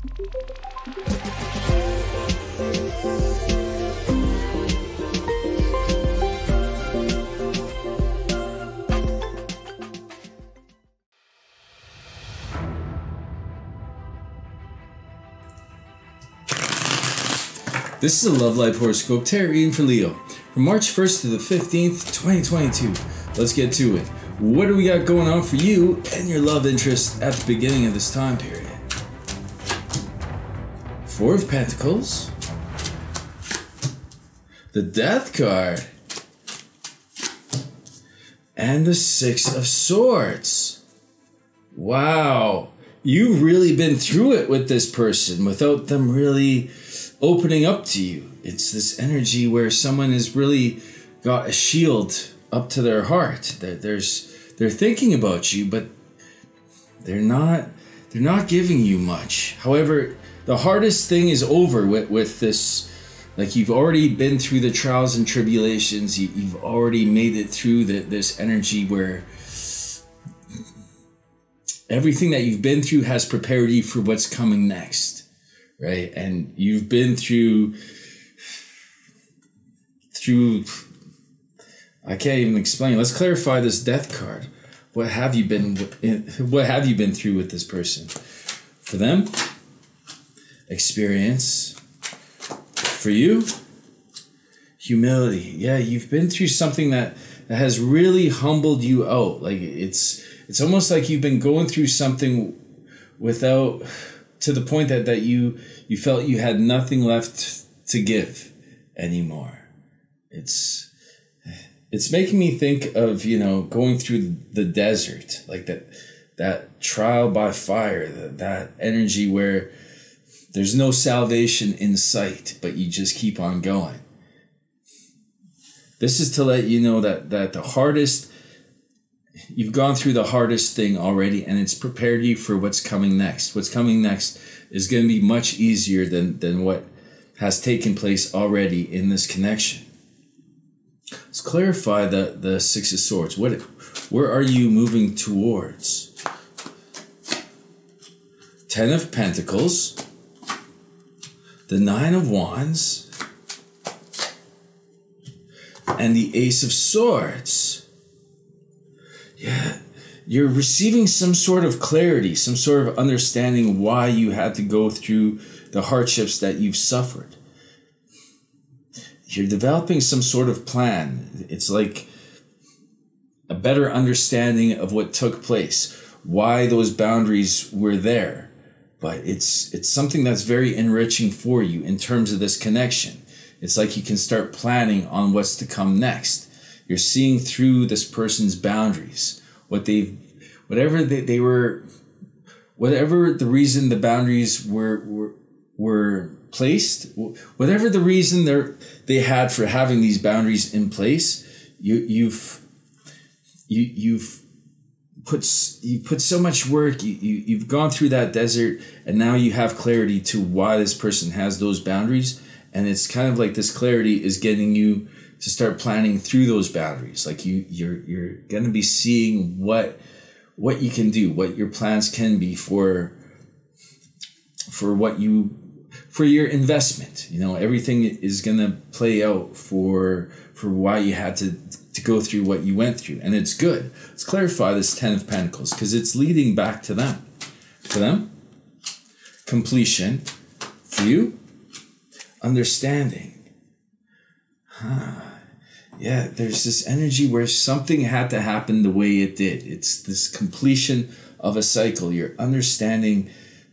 This is a Love Life Horoscope Tarot reading for Leo from March 1st to the 15th, 2022. Let's get to it. What do we got going on for you and your love interest at the beginning of this time period? Four of Pentacles, the Death card, and the Six of Swords. Wow, you've really been through it with this person without them really opening up to you. It's this energy where someone has really got a shield up to their heart. They're thinking about you, but they're not giving you much. However, the hardest thing is over with this. Like, you've already been through the trials and tribulations. You've already made it through this energy where everything that you've been through has prepared you for what's coming next. Right? And you've been through, I can't even explain. Let's clarify this Death card. What have you been through with this person? For them, experience. For you, humility. Yeah, you've been through something that has really humbled you out. Like, it's almost like you've been going through something to the point that you felt you had nothing left to give anymore. It's making me think of, going through the desert, like that trial by fire, that energy where there's no salvation in sight, but you just keep on going. This is to let you know that you've gone through the hardest thing already, and it's prepared you for what's coming next. What's coming next is going to be much easier than what has taken place already in this connection. Let's clarify the Six of Swords. Where are you moving towards? Ten of Pentacles, the Nine of Wands, and the Ace of Swords. Yeah, you're receiving some sort of clarity, some sort of understanding why you had to go through the hardships that you've suffered. You're developing some sort of plan. It's like a better understanding of what took place, why those boundaries were there. But it's something that's very enriching for you in terms of this connection. It's like you can start planning on what's to come next. You're seeing through this person's boundaries, whatever the reason the boundaries were placed, whatever the reason they had for having these boundaries in place, you've put so much work. You've gone through that desert, and now you have clarity to why this person has those boundaries, and it's kind of like this clarity is getting you to start planning through those boundaries. Like you're going to be seeing what you can do, what your plans can be for your investment. Everything is going to play out for why you had to go through what you went through. And it's good. Let's clarify this Ten of Pentacles, because it's leading back to them. For them, completion. For you, understanding. Yeah, there's this energy where something had to happen the way it did. It's this completion of a cycle. You're understanding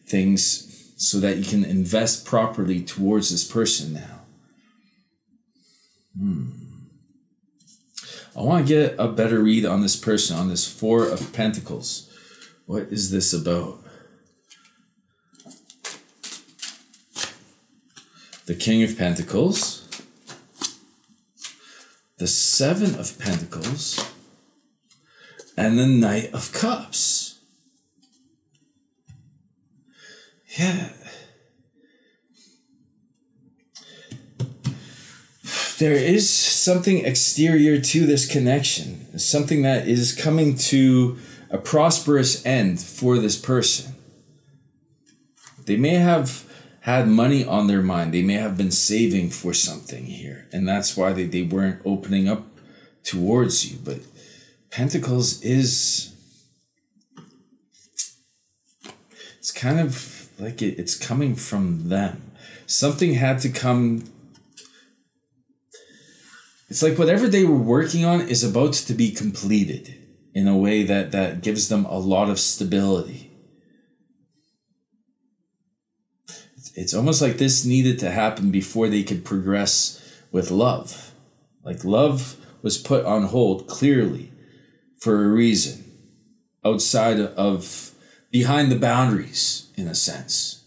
things so that you can invest properly towards this person now. I want to get a better read on this person, on this Four of Pentacles. What is this about? The King of Pentacles, the Seven of Pentacles, and the Knight of Cups. Yeah. There is something exterior to this connection, something that is coming to a prosperous end for this person. They may have had money on their mind. They may have been saving for something here. And that's why they weren't opening up towards you. But Pentacles is... It's kind of like it's coming from them. Something had to come... It's like whatever they were working on is about to be completed in a way that gives them a lot of stability. It's almost like this needed to happen before they could progress with love. Like love was put on hold clearly for a reason, outside of, behind the boundaries, in a sense.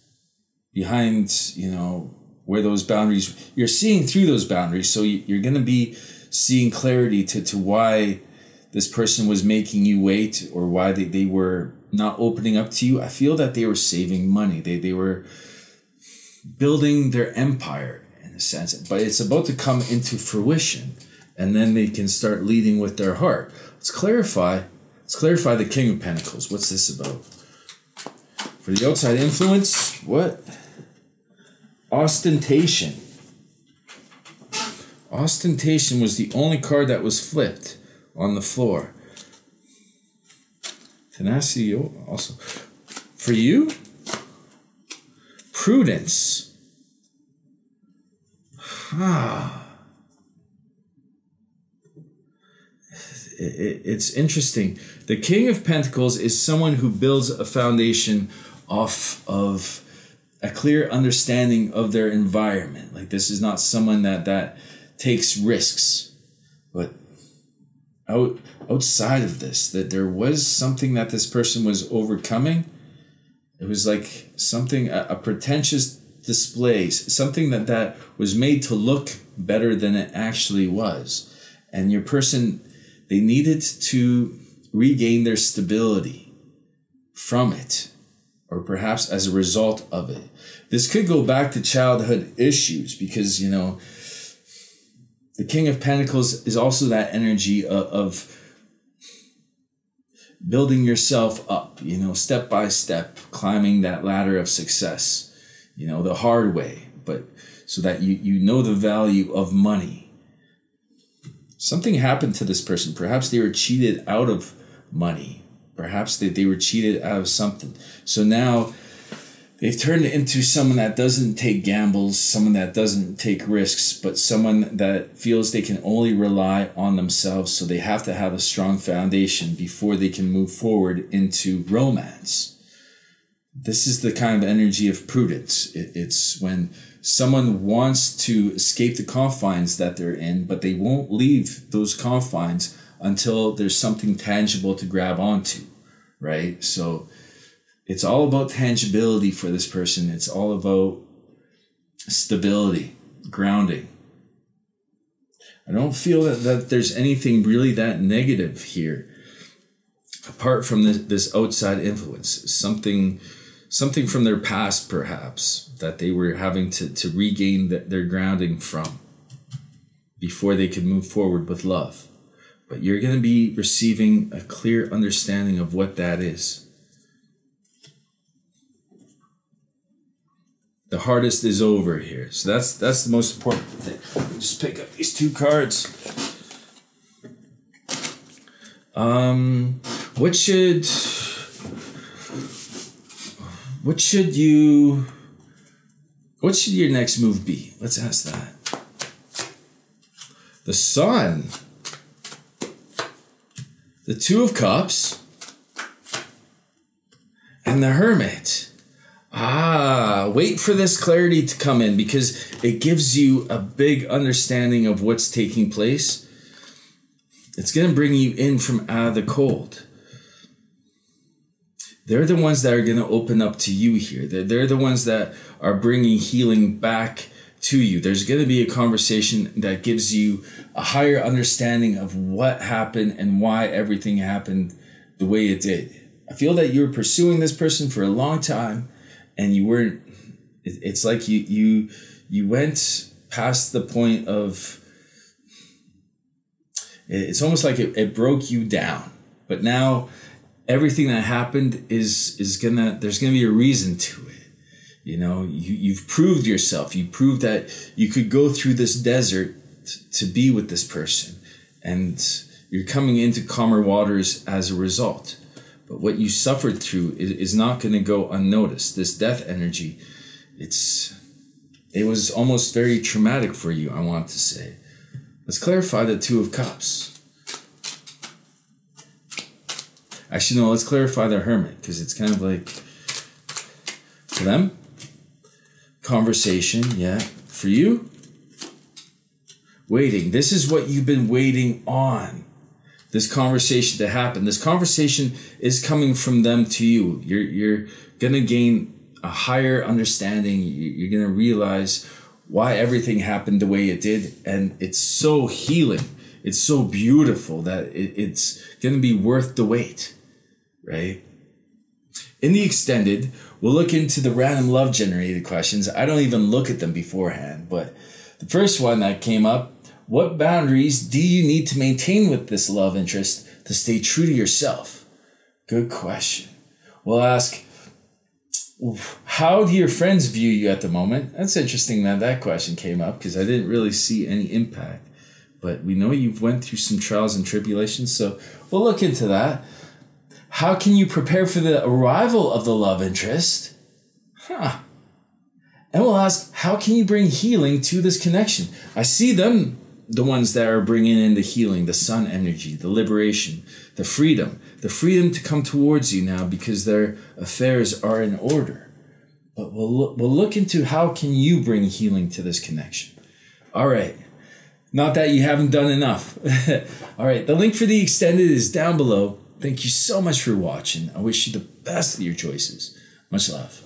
Behind, you know, where those boundaries, you're seeing through those boundaries, so you're going to be seeing clarity to why this person was making you wait, or why they were not opening up to you. I feel that they were saving money. They were building their empire, in a sense, but it's about to come into fruition, and then they can start leading with their heart. Let's clarify the King of Pentacles. What's this about? For the outside influence, what? Ostentation. Ostentation was the only card that was flipped on the floor. Tenacity also. For you, prudence. It's interesting. The King of Pentacles is someone who builds a foundation off of a clear understanding of their environment. Like, this is not someone that takes risks. But outside of this, that there was something that this person was overcoming. It was like something, a pretentious display, something that was made to look better than it actually was. And your person, they needed to regain their stability from it, or perhaps as a result of it. This could go back to childhood issues, because, you know, the King of Pentacles is also that energy of building yourself up, you know, step by step, climbing that ladder of success, you know, the hard way, but so that you know the value of money. Something happened to this person. Perhaps they were cheated out of money. Perhaps they were cheated out of something. So now they've turned into someone that doesn't take gambles, someone that doesn't take risks, but someone that feels they can only rely on themselves. So they have to have a strong foundation before they can move forward into romance. This is the kind of energy of prudence. It's when someone wants to escape the confines that they're in, but they won't leave those confines until there's something tangible to grab onto, right? So it's all about tangibility for this person. It's all about stability, grounding. I don't feel that there's anything really that negative here, apart from this outside influence. Something from their past, perhaps, that they were having to regain their grounding from before they could move forward with love. But you're going to be receiving a clear understanding of what that is. The hardest is over here. So that's the most important thing. Just pick up these two cards. What should your next move be? Let's ask that. The Sun. The Two of Cups. And the Hermit. Wait for this clarity to come in, because it gives you a big understanding of what's taking place. It's going to bring you in from out of the cold. They're the ones that are going to open up to you here. They're the ones that are bringing healing back to you. There's going to be a conversation that gives you a higher understanding of what happened and why everything happened the way it did. I feel that you were pursuing this person for a long time, and you weren't. It's like you went past the point of. It's almost like it broke you down, but now everything that happened is gonna. There's gonna be a reason to it. You know, you've proved yourself. You proved that you could go through this desert to be with this person. And you're coming into calmer waters as a result. But what you suffered through is not going to go unnoticed. This death energy, it was almost very traumatic for you, I want to say. Let's clarify the Two of Cups. Actually, no, let's clarify the Hermit, because it's kind of like, for them, conversation, yeah. For you, waiting. This is what you've been waiting on. This conversation to happen. This conversation is coming from them to you. You're going to gain a higher understanding. You're going to realize why everything happened the way it did. And it's so healing. It's so beautiful that it's going to be worth the wait, right? In the extended, we'll look into the random love generated questions. I don't even look at them beforehand, but the first one that came up, what boundaries do you need to maintain with this love interest to stay true to yourself? Good question. We'll ask, how do your friends view you at the moment? That's interesting that that question came up because I didn't really see any impact. But we know you've went through some trials and tribulations, so we'll look into that. How can you prepare for the arrival of the love interest? And we'll ask, how can you bring healing to this connection? I see them, the ones that are bringing in the healing, the sun energy, the liberation, the freedom to come towards you now because their affairs are in order. But we'll look into how can you bring healing to this connection. All right. Not that you haven't done enough. All right. The link for the extended is down below. Thank you so much for watching. I wish you the best of your choices. Much love.